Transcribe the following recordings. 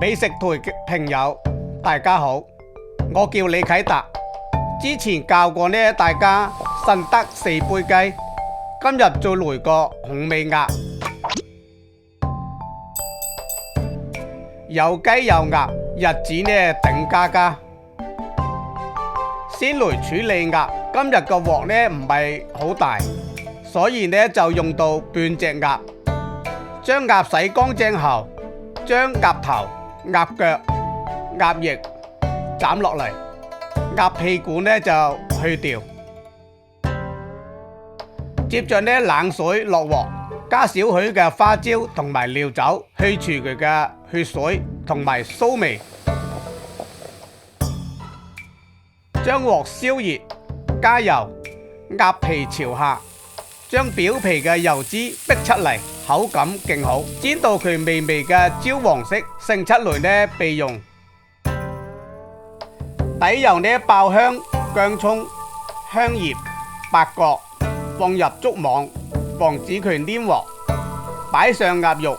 美食台嘅朋友，大家好，我叫李啟達。之前教過呢大家順德四杯雞，今日再來個紅尾鴨。有雞有鴨，日子呢頂加加。先來處理鴨，今日個鑊呢唔係好大，所以呢就用到半隻鴨。將鴨洗乾淨後，將鴨頭、鴨腳、鴨翼斬落嚟，鴨屁股呢就去掉。接着呢冷水落鑊，加少許嘅花椒同埋料酒，去除佢嘅血水同埋臊味。將鑊燒熱，加油，鴨皮朝下，將表皮嘅油脂逼出嚟，口感勁好。煎到佢微微嘅焦黃色，盛出來呢備用。底油呢爆香薑蔥、香葉、八角，放入竹網，防止佢黏鑊。擺上鴨肉，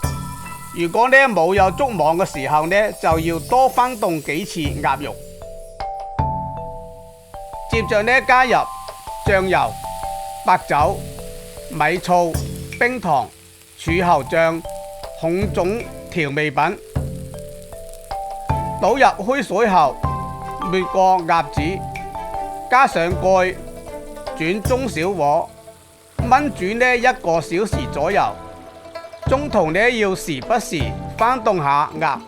如果呢冇有竹網嘅時候呢，就要多翻動幾次鴨肉。接着呢加入醬油、白酒、米醋、冰糖、柱侯醬、紅種調味品，倒入開水後，煸過鴨子，加上蓋，轉中小火，燜煮呢1個小時左右。中途呢要時不時翻動下鴨，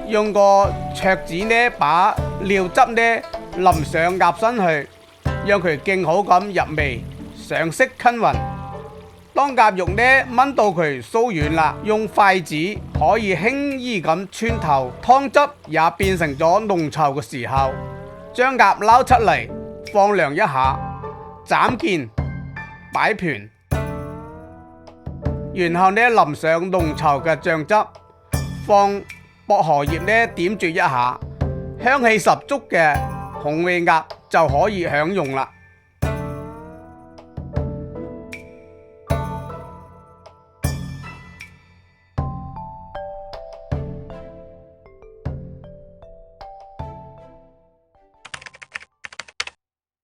用個桌子呢把料汁呢淋上鴨身去，讓佢更好咁入味，上色均勻。當鴨肉呢燜到佢酥軟啦，用筷子可以輕易咁穿透，湯汁也變成咗濃稠嘅時候，將鴨撈出嚟放涼一下，斬件擺盤，然後呢淋上濃稠嘅醬汁，放薄荷葉呢點綴一下，香氣十足嘅紅尾鴨就可以享用啦。